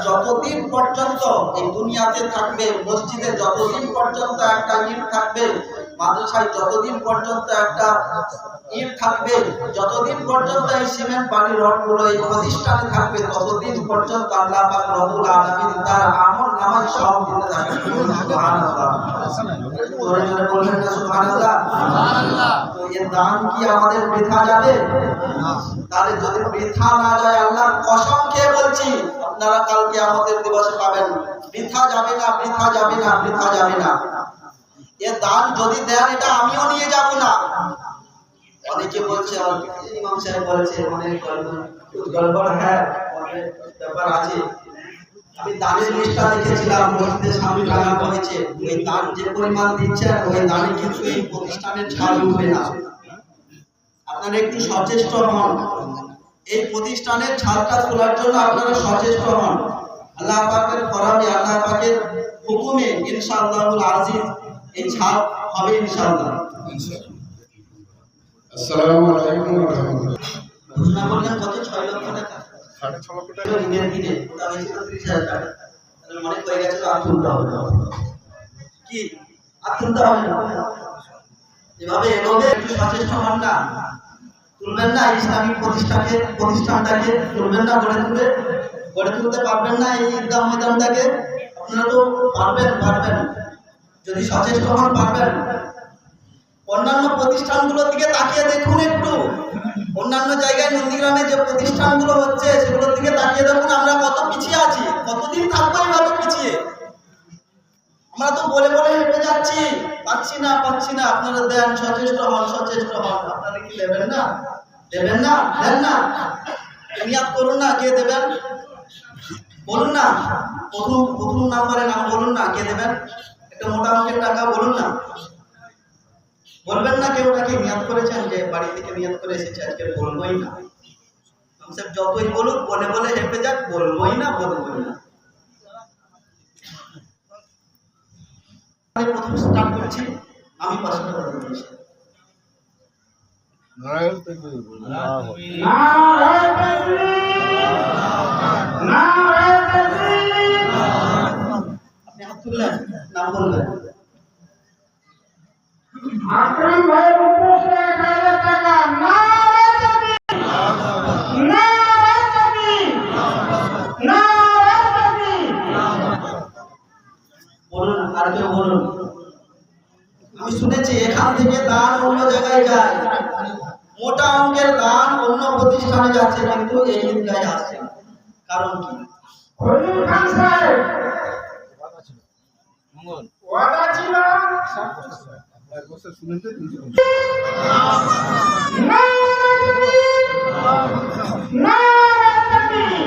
যতদিন পর্যন্ত এই দুনিয়াতে থাকবে, মসজিদে যতদিন পর্যন্ত একটা ইট থাকবে, মাদ্রাসায় যতদিন পর্যন্ত একটা ইট থাকবে, যতদিন পর্যন্ত এই সিমেন্ট বাড়ি রডগুলো এই প্রতিষ্ঠানে থাকবে, ততদিন পর্যন্ত আল্লাহ পাক রব্বুল আলামিন তার আমল নামায় সব দিতে থাকবে। সুবহানাল্লাহ। জোরে জোরে বলবেন না সুবহানাল্লাহ। সুবহানাল্লাহ। তো এই দান কি আমাদের বৃথা যাবে? তাহলে যদি বৃথা না যায়, আল্লাহর কসম খেয়ে বলছি, আপনারা কাল কিয়ামতের দিবসে পাবেন, বৃথা যাবে না, বৃথা যাবে না, বৃথা যাবে না। এ দান যদি দেন, এটা আমিও নিয়ে যাব না। অনেকে বলছে, ইমাম সাহেব বলছে, অনেক গড়বড়, হ্যাঁ অনেক ব্যাপার আছে। আমি দানের লিস্টটা দেখেছিলাম, মসজিদের সামনে লাগানো হয়েছে। ওই দান যে পরিমাণ দিচ্ছেন, ওই দানে কিন্তু এই প্রতিষ্ঠানের ছাড় উঠবে না। আপনারা একটু সচেষ্ট হন, এই প্রতিষ্ঠানের ছাদটা তোলার জন্য আপনারা সচেষ্ট হন। আল্লাহ পাকের ফরমে, আল্লাহ পাকের হুকুমে ইনশাআল্লাহুল আজিজ এই ছাদ হবে ইনশাআল্লাহ। আসসালামু আলাইকুম ওয়া রাহমাতুল্লাহ। ঘোষণা করলেন কত? 6 লক্ষ টাকা, 6.5 লক্ষ টাকা দিনের দিনে ওটা হয়েছিল 30,000 টাকা। তাহলে অনেক হয়ে গেছে, আর তুলতে হবে না। কি আর তুলতে হবে না? এভাবে এগোবে, একটু সচেষ্ট হন না। তুলবেন না ইসলামিক প্রতিষ্ঠানটাকে তুলবেন না, গড়ে তুলতে পারবেন না এই ঈদগাহ ময়দানটাকে? আপনারা তো পারবেন যদি সচেষ্ট হন, পারবেন। অন্যান্য প্রতিষ্ঠানগুলোর দিকে তাকিয়ে দেখুন একটু। অন্যান্য জায়গায় নন্দীগ্রামে যে প্রতিষ্ঠানগুলো হচ্ছে, সেগুলোর দিকে তাকিয়ে দেখুন আমরা কত পিছিয়ে আছি। কতদিন থাকবো এইভাবে পিছিয়ে? আমরা তো বলে হেঁটে যাচ্ছি, পাচ্ছি না। আপনারা দেন, সচেষ্ট হন। আপনারা কি দেবেন না? দেন না। নিয়াত করুন না, কে দেবেন বলুন না। প্রথম নাম্বারে নাম বলুন না, কে দেবেন? একটা মোটা অঙ্কের টাকা বলুন না। বলবেন না কেউ নাকি নিয়াত করেছেন, যে বাড়ি থেকে নিয়াত করে এসেছে, আজকে বলবোই না। যতই বলুক, বলে হেঁটে যাক, বলবোই না। প্রথম স্টার্ট করছি, আমি 500 টাকা দিচ্ছি। নারায়ণ তাকবীর, আপনি হাত তুললেন, নাম বললেন। আকরাম ভাইয়ের উপরে 1000 টাকা। নারায়ণ তাকবীর। বলুন, আর কেউ বলুন। আমি শুনেছি এখান থেকে দান অন্য জায়গায় যায়, মোটা অঙ্কের দান অন্য প্রতিষ্ঠানে যাচ্ছে, কিন্তু এই ঈদগাহে আসছে না। কারণ কি? খলিল খান সাহেব ওয়াদা ছিল, এক বছর শুনেছে 300 নারায়ণ তাকবীর।